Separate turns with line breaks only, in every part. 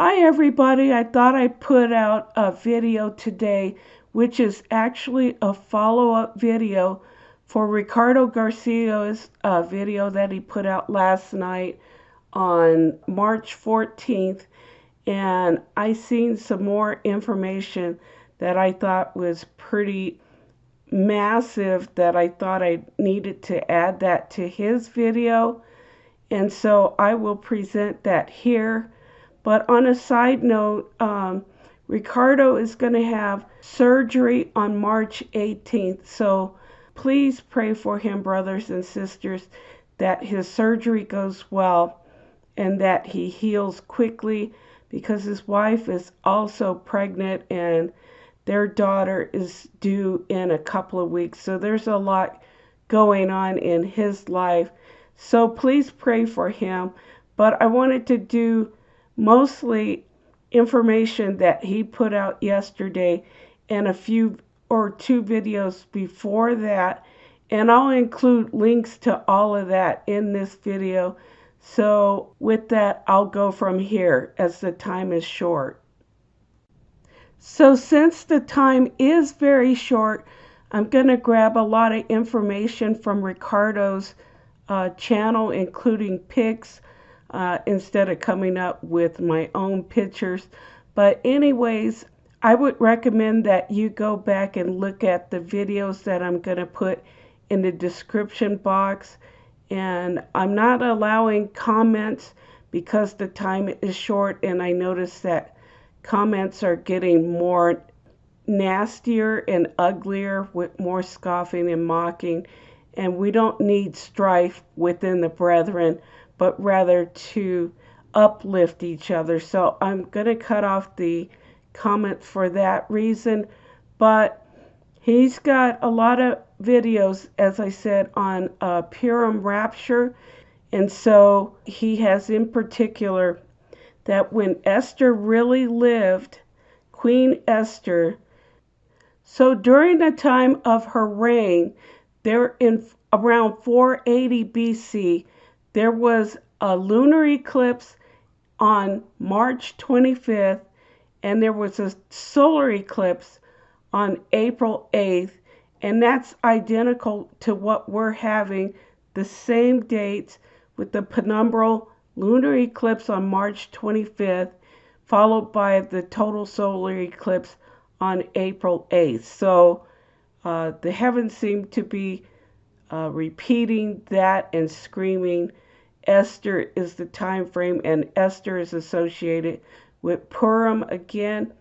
Hi everybody, I thought I'd put out a video today which is actually a follow-up video for Ricardo Garcia's video that he put out last night on March 14th, and I seen some more information that I thought was pretty massive that I thought I needed to add that to his video, and so I will present that here. But on a side note, Ricardo is going to have surgery on March 18th. So please pray for him, brothers and sisters, that his surgery goes well and that he heals quickly, because his wife is also pregnant and their daughter is due in a couple of weeks. So there's a lot going on in his life. So please pray for him. But I wanted to do mostly information that he put out yesterday and a few or two videos before that, and I'll include links to all of that in this video. So with that, I'll go from here as the time is short. So since the time is very short, I'm going to grab a lot of information from Ricardo's channel, including pics, instead of coming up with my own pictures. But anyways, I would recommend that you go back and look at the videos that I'm going to put in the description box. And I'm not allowing comments because the time is short, and I notice that comments are getting more nastier and uglier with more scoffing and mocking, and we don't need strife within the brethren, but rather to uplift each other. So I'm going to cut off the comments for that reason. But he's got a lot of videos, as I said, on PURIM Rapture. And so he has in particular that when Esther really lived, Queen Esther, so during the time of her reign, there in around 480 BC, there was a lunar eclipse on March 25th, and there was a solar eclipse on April 8th, and that's identical to what we're having, the same dates, with the penumbral lunar eclipse on March 25th, followed by the total solar eclipse on April 8th. So the heavens seem to be repeating that and screaming, Esther is the time frame, and Esther is associated with Purim again.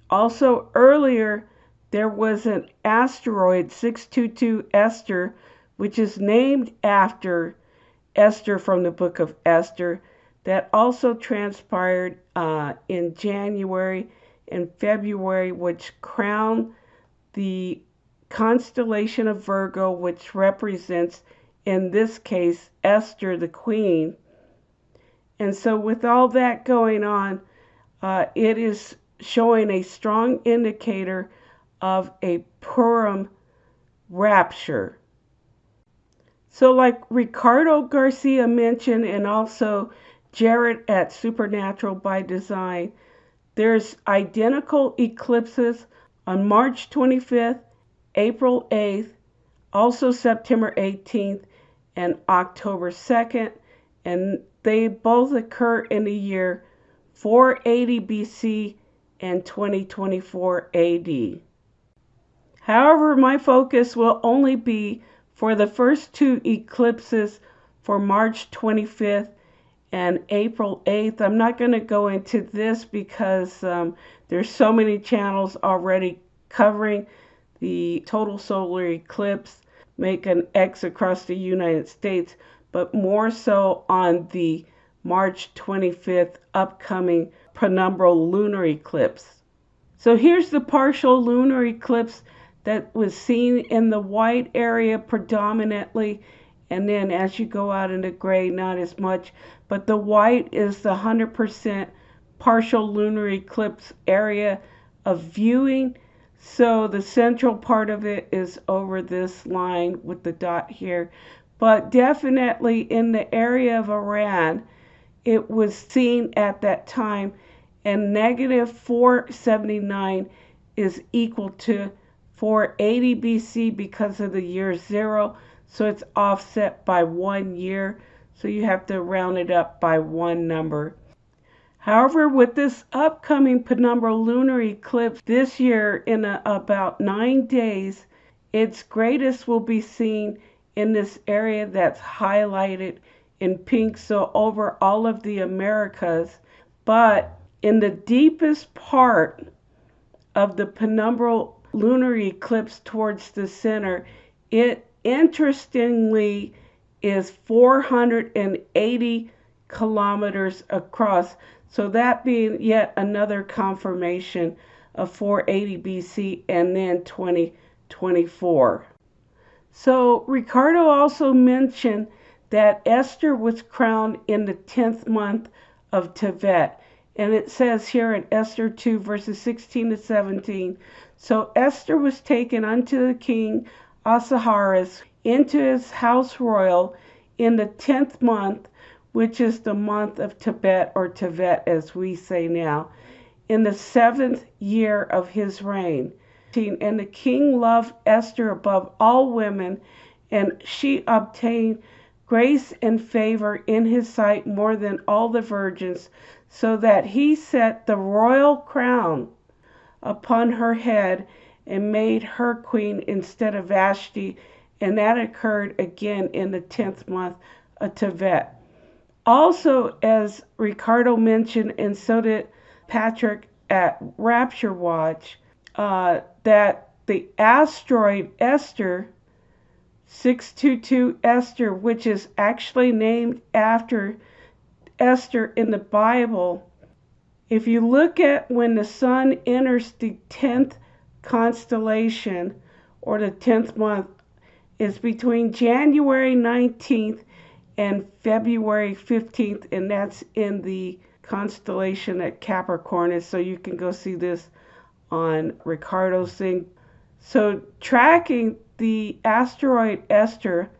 Also earlier, there was an asteroid 622 Esther, which is named after Esther from the book of Esther, that also transpired in January and February, which crowned the constellation of Virgo, which represents, in this case, Esther the queen. And so with all that going on, it is showing a strong indicator of a Purim rapture. So like Ricardo Garcia mentioned, and also Jared at Supernatural by Design, there's identical eclipses on March 25th, April 8th, also September 18th, and October 2nd, and they both occur in the year 480 BC and 2024 AD. However, my focus will only be for the first two eclipses for March 25th and April 8th. I'm not going to go into this because there's so many channels already covering the total solar eclipse, make an X across the United States, but more so on the March 25th upcoming penumbral lunar eclipse. So here's the partial lunar eclipse that was seen in the white area predominantly, and then as you go out into gray, not as much, but the white is the 100% partial lunar eclipse area of viewing. So the central part of it is over this line with the dot here. But definitely in the area of Iran, it was seen at that time. and negative 479 is equal to 480 BC because of the year 0, so it's offset by 1 year, so you have to round it up by one number. However, with this upcoming penumbral lunar eclipse this year in about 9 days, its greatest will be seen in this area that's highlighted in pink, so over all of the Americas. But in the deepest part of the penumbral lunar eclipse towards the center, it interestingly is 480 kilometers across. So that being yet another confirmation of 480 BC and then 2024. So Ricardo also mentioned that Esther was crowned in the 10th month of Tevet. And it says here in Esther 2 verses 16 to 17, so Esther was taken unto the king Ahasuerus into his house royal in the 10th month, which is the month of Tebet, or Tevet as we say now, in the 7th year of his reign. And the king loved Esther above all women, and she obtained grace and favor in his sight more than all the virgins, so that he set the royal crown upon her head and made her queen instead of Vashti, and that occurred again in the 10th month of Tevet. Also, as Ricardo mentioned, and so did Patrick at Rapture Watch, that the asteroid Esther, 622 Esther, which is actually named after Esther in the Bible, if you look at when the sun enters the 10th constellation, or the 10th month, is between January 19th and February 15th, and that's in the constellation at Capricorn. So you can go see this on Ricardo's thing. So tracking the asteroid Esther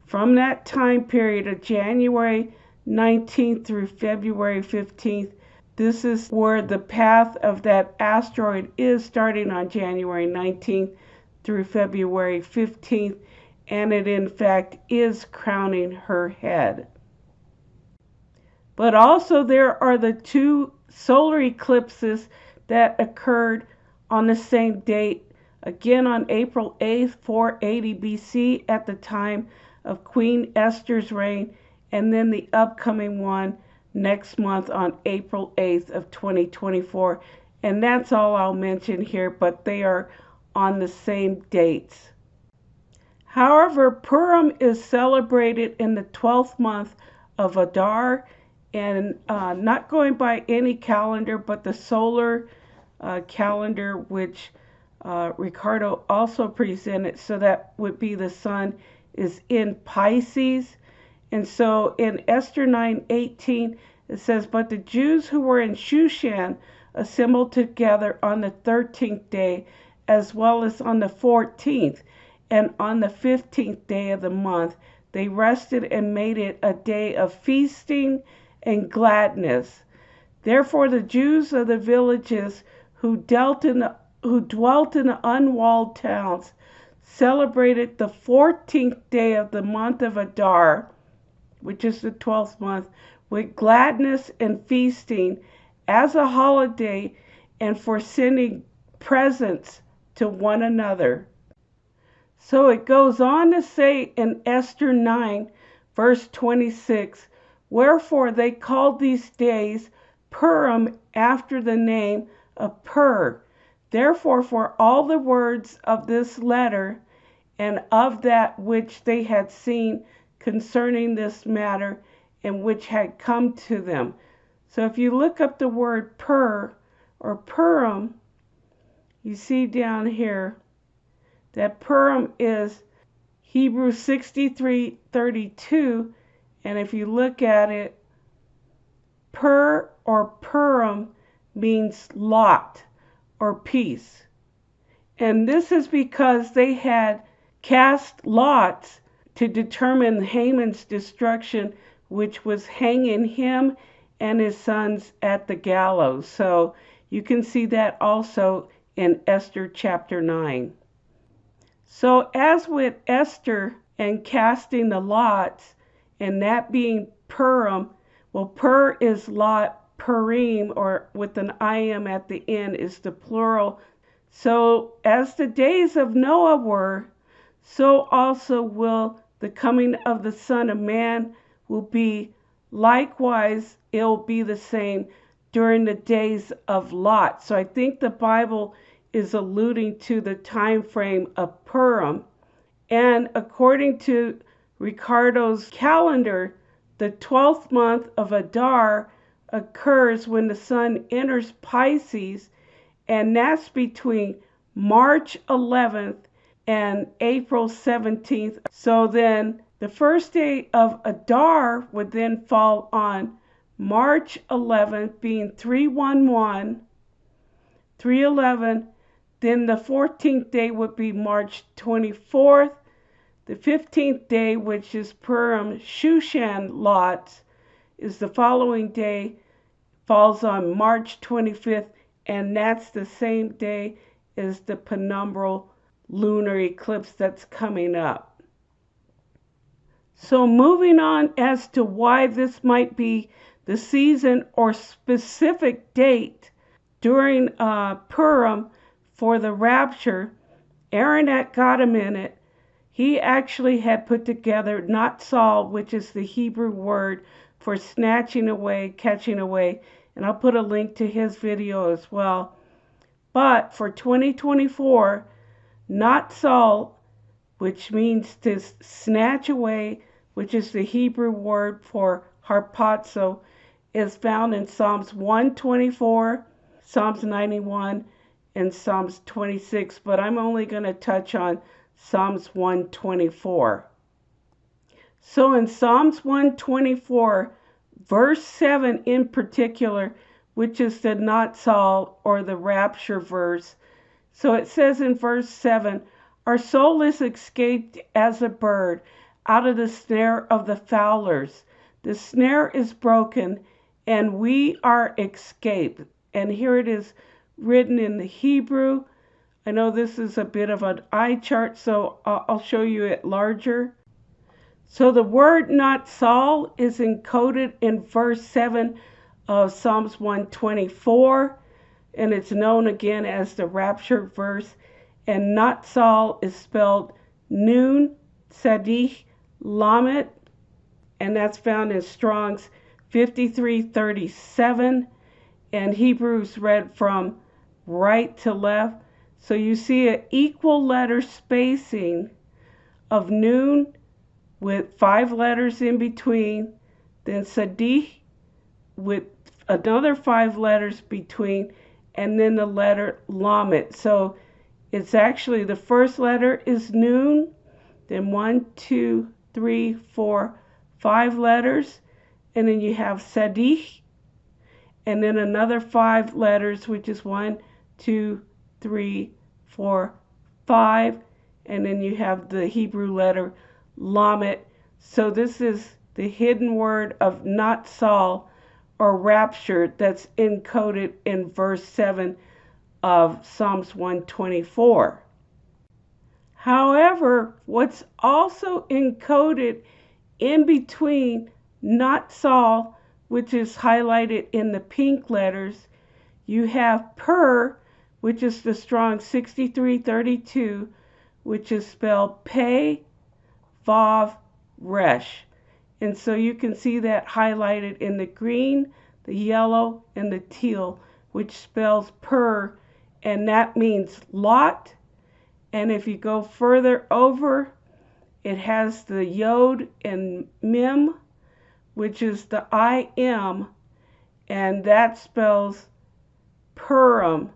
from that time period of January 19th through February 15th, this is where the path of that asteroid is, starting on January 19th through February 15th, and it in fact is crowning her head. But also there are the two solar eclipses that occurred on the same date, again on April 8th, 480 BC, at the time of Queen Esther's reign, and then the upcoming one next month on April 8th of 2024. And that's all I'll mention here, but they are on the same dates. However, Purim is celebrated in the 12th month of Adar, and not going by any calendar, but the solar calendar, which Ricardo also presented. So that would be the sun is in Pisces. And so in Esther 9:18, it says, but the Jews who were in Shushan assembled together on the 13th day, as well as on the 14th. And on the 15th day of the month, they rested and made it a day of feasting and gladness. Therefore the Jews of the villages who dwelt in the unwalled towns celebrated the 14th day of the month of Adar, which is the 12th month, with gladness and feasting as a holiday, and for sending presents to one another. So it goes on to say in Esther 9, verse 26, wherefore they called these days Purim after the name of Pur. Therefore, for all the words of this letter and of that which they had seen concerning this matter, and which had come to them. So if you look up the word Pur or Purim, you see down here that Purim is Hebrew 63:32, and if you look at it, Pur or Purim means lot or peace. And this is because they had cast lots to determine Haman's destruction, which was hanging him and his sons at the gallows. So you can see that also in Esther chapter 9. So as with Esther and casting the lots, and that being Purim, well, Pur is lot, Purim, or with an im at the end, is the plural. So as the days of Noah were, so also will the coming of the Son of Man will be. Likewise, it will be the same during the days of Lot. So I think the Bible is alluding to the time frame of Purim. And according to Ricardo's calendar, the 12th month of Adar occurs when the sun enters Pisces, and that's between March 11th and April 17th. So then the first day of Adar would then fall on March 11th, being 311, 311. Then the 14th day would be March 24th. The 15th day, which is Purim Shushan Lots, is the following day, falls on March 25th, and that's the same day as the penumbral lunar eclipse that's coming up. So moving on as to why this might be the season or specific date during Purim for the rapture, Aaron at Got a Minute, he actually had put together Natsal, which is the Hebrew word for snatching away, catching away, and I'll put a link to his video as well. But for 2024, Natsal, which means to snatch away, which is the Hebrew word for harpazo, is found in Psalms 124, Psalms 91, and Psalms 26, but I'm only going to touch on Psalms 124. So in Psalms 124, verse 7 in particular, which is the Natsal or the rapture verse. So it says in verse 7, our soul is escaped as a bird out of the snare of the fowlers. The snare is broken and we are escaped. And here it is written in the Hebrew. I know this is a bit of an eye chart, so I'll show you it larger. So the word Natsal is encoded in verse 7 of Psalms 124, and it's known again as the rapture verse. And Natsal is spelled Nun, Tzaddik, Lamet, and that's found in Strong's 5337, and Hebrews read from right to left. So you see an equal letter spacing of Nun with 5 letters in between, then Tzaddik with another 5 letters between, and then the letter Lamet. So it's actually the first letter is Nun, then 1, 2, 3, 4, 5 letters, and then you have Tzaddik, and then another 5 letters, which is 1, 2, 3, 4, 5, and then you have the Hebrew letter Lamet. So this is the hidden word of Natsal or rapture that's encoded in verse 7 of Psalms 124. However, what's also encoded in between Natsal, which is highlighted in the pink letters, you have Pur, which is the strong 6332, which is spelled Pei, Vav, Resh. And so you can see that highlighted in the green, the yellow, and the teal, which spells Pur, and that means Lot. And if you go further over, it has the Yod and Mem, which is the I am, and that spells Purim.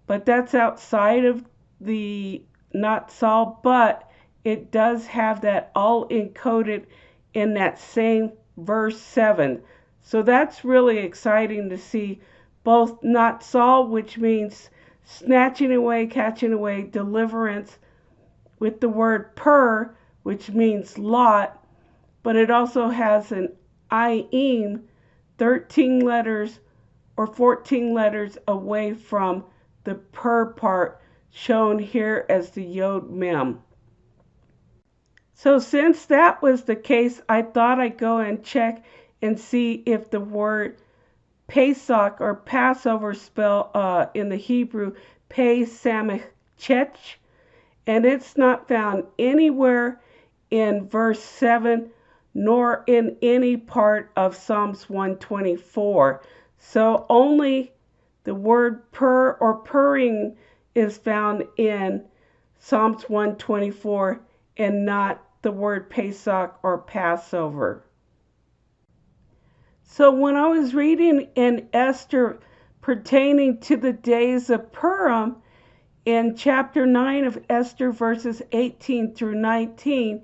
But that's outside of the Natsal, but it does have that all encoded in that same verse 7. So that's really exciting to see both Natsal, which means snatching away, catching away, deliverance, with the word Pur, which means Lot, but it also has an Ayim, 13 letters or 14 letters away from the per part shown here as the yod mem. So since that was the case, I thought I'd go and check and see if the word Pesach or Passover spell in the Hebrew Pei Samech Chech, and it's not found anywhere in verse 7 nor in any part of Psalms 124. So only the word pur or purring is found in Psalms 124 and not the word Pesach or Passover. So when I was reading in Esther pertaining to the days of Purim, in chapter 9 of Esther, verses 18 through 19,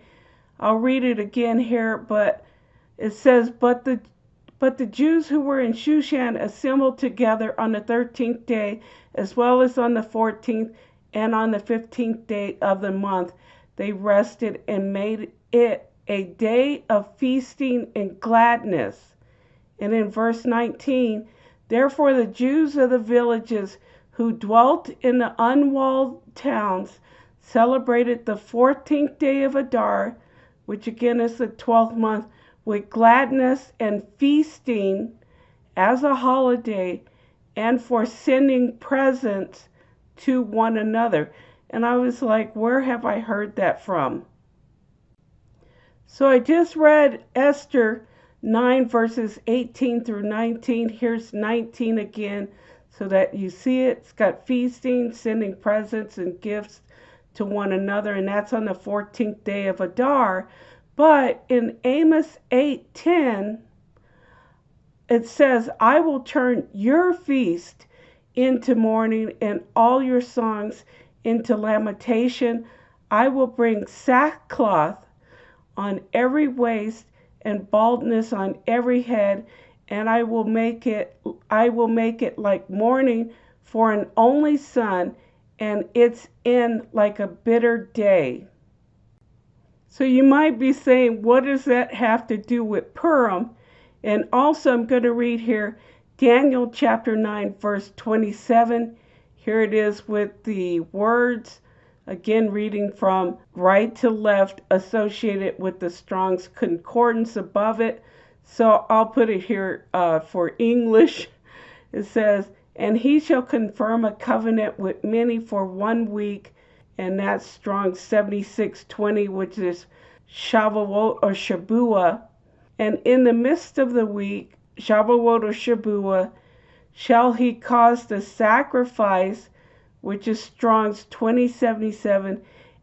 I'll read it again here, but it says, But the Jews who were in Shushan assembled together on the 13th day, as well as on the 14th and on the 15th day of the month. They rested and made it a day of feasting and gladness. And in verse 19, therefore the Jews of the villages who dwelt in the unwalled towns celebrated the 14th day of Adar, which again is the 12th month, with gladness and feasting as a holiday, and for sending presents to one another. And I was like, where have I heard that from? So I just read Esther 9 verses 18 through 19. Here's 19 again so that you see it. It's got feasting, sending presents and gifts to one another, and that's on the 14th day of Adar. But in Amos 8:10, it says, I will turn your feast into mourning and all your songs into lamentation. I will bring sackcloth on every waist and baldness on every head, and I will make it like mourning for an only son, and its end like a bitter day. So you might be saying, what does that have to do with Purim? And also I'm going to read here Daniel chapter 9 verse 27. Here it is with the words, again reading from right to left, associated with the Strong's Concordance above it. So I'll put it here for English. It says, and he shall confirm a covenant with many for 1 week, and that's Strong's 7620, which is Shavuot or Shabua. And in the midst of the week, Shavuot or Shabua, shall he cause the sacrifice, which is Strong's 2077,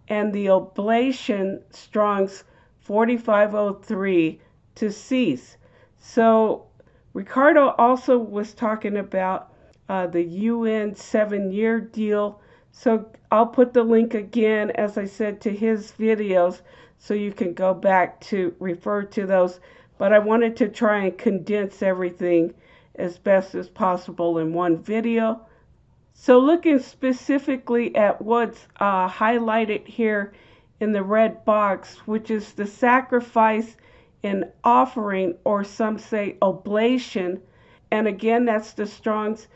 and the oblation, Strong's 4503, to cease. So Ricardo also was talking about the UN 7-year deal. So I'll put the link again, as I said, to his videos so you can go back to refer to those. But I wanted to try and condense everything as best as possible in one video. So looking specifically at what's highlighted here in the red box, which is the sacrifice and offering, or some say oblation. And again, that's the Strong's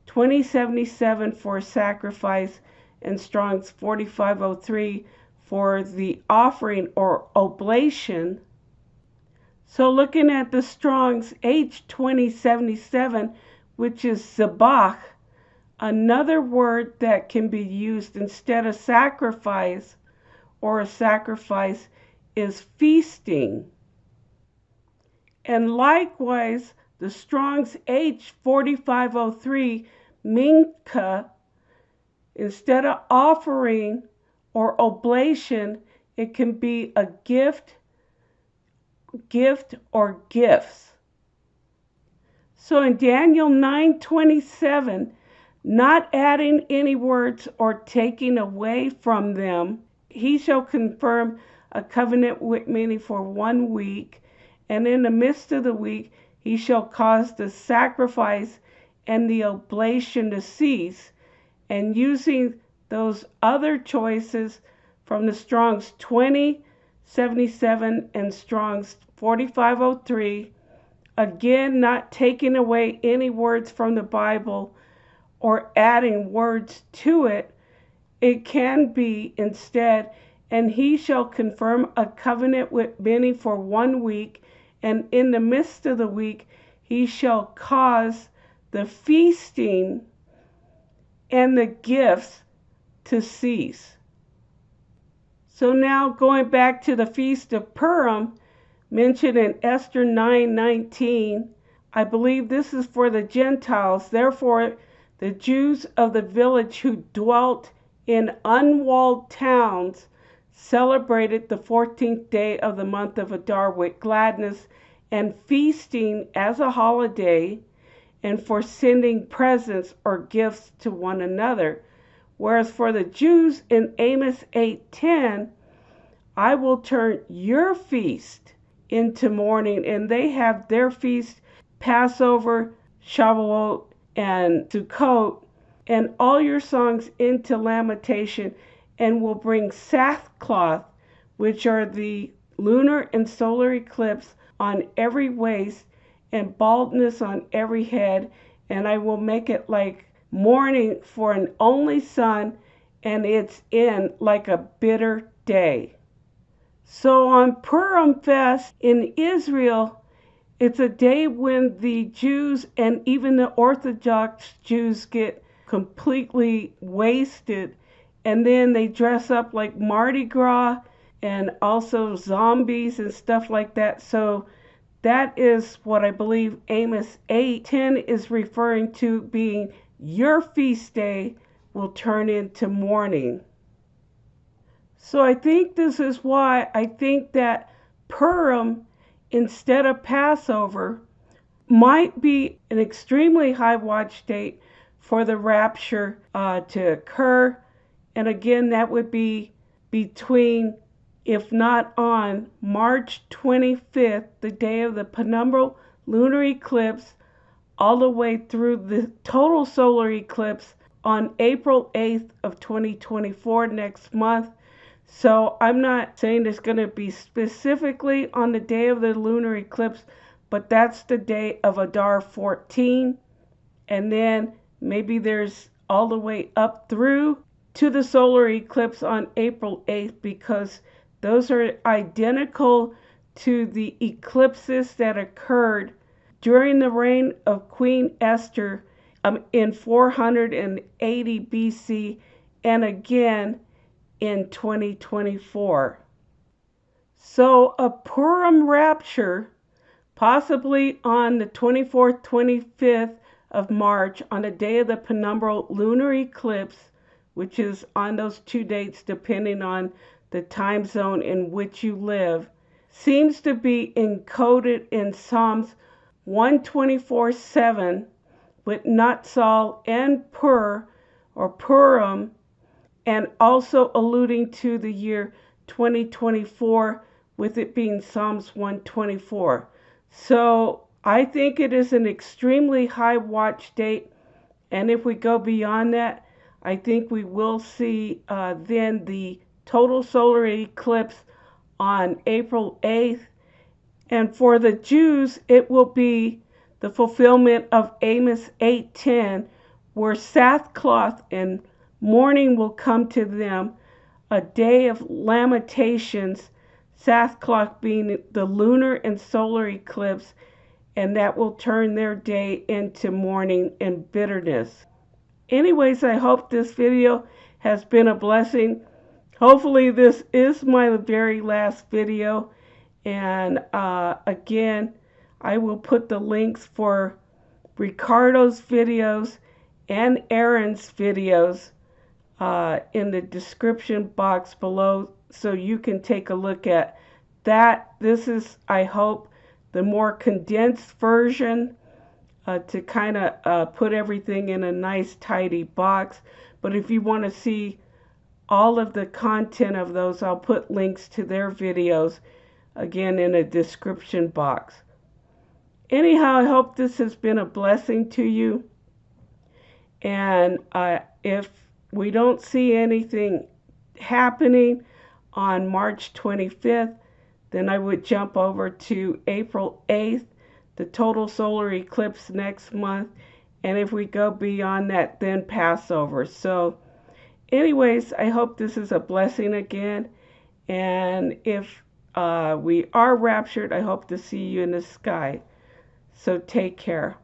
2077 for sacrifice and Strong's 4503 for the offering or oblation. So looking at the Strong's H2077, which is zabach, another word that can be used instead of sacrifice or a sacrifice is feasting. And likewise, the Strong's H4503, minka, instead of offering or oblation, it can be a gift or gifts. So in Daniel 9:27, not adding any words or taking away from them, he shall confirm a covenant with many for 1 week, and in the midst of the week he shall cause the sacrifice and the oblation to cease. And using those other choices from the Strong's 2077 and Strong's 4503, Again, not taking away any words from the Bible or adding words to it. It can be instead, and he shall confirm a covenant with many for 1 week, and in the midst of the week he shall cause the feasting and the gifts to cease. So now going back to the Feast of Purim, mentioned in Esther 9:19, I believe this is for the Gentiles. Therefore, the Jews of the village who dwelt in unwalled towns celebrated the 14th day of the month of Adar with gladness and feasting as a holiday, and for sending presents or gifts to one another. Whereas for the Jews in Amos 8:10, I will turn your feast into mourning, and they have their feast, Passover, Shavuot, and Sukkot, and all your songs into lamentation, and will bring sackcloth, which are the lunar and solar eclipse, on every waist, and baldness on every head, and I will make it like mourning for an only son, and its end like a bitter day. So on Purim Fest in Israel, it's a day when the Jews and even the Orthodox Jews get completely wasted, and then they dress up like Mardi Gras and also zombies and stuff like that. So that is what I believe Amos 8:10 is referring to, being your feast day will turn into mourning. So I think this is why I think that Purim instead of Passover might be an extremely high watch date for the rapture to occur. And again, that would be between, if not on, March 25th, the day of the penumbral lunar eclipse, all the way through the total solar eclipse on April 8th of 2024, next month. So I'm not saying it's going to be specifically on the day of the lunar eclipse, but that's the day of Adar 14. And then maybe there's all the way up through to the solar eclipse on April 8th, because those are identical to the eclipses that occurred during the reign of Queen Esther in 480 BC, and again in 2024. So a Purim rapture, possibly on the 24th, 25th of March, on the day of the penumbral lunar eclipse, which is on those 2 dates depending on the time zone in which you live, seems to be encoded in Psalms 124:7 with Natsal and Pur or Purim, and also alluding to the year 2024, with it being Psalms 124. So I think it is an extremely high watch date, and if we go beyond that, I think we will see then the total solar eclipse on April 8th. And for the Jews, it will be the fulfillment of Amos 8:10, where sackcloth and mourning will come to them, a day of lamentations, sackcloth being the lunar and solar eclipse, and that will turn their day into mourning and bitterness. Anyways, I hope this video has been a blessing. Hopefully this is my very last video, and again, I will put the links for Ricardo's videos and Aaron's videos in the description box below, so you can take a look at that. This is, I hope, the more condensed version to kind of put everything in a nice tidy box. But if you want to see all of the content of those, I'll put links to their videos again in a description box. Anyhow, I hope this has been a blessing to you, and if we don't see anything happening on March 25th, then I would jump over to April 8th, the total solar eclipse next month, and if we go beyond that, then Passover. So anyways, I hope this is a blessing again, and if we are raptured, I hope to see you in the sky. So take care.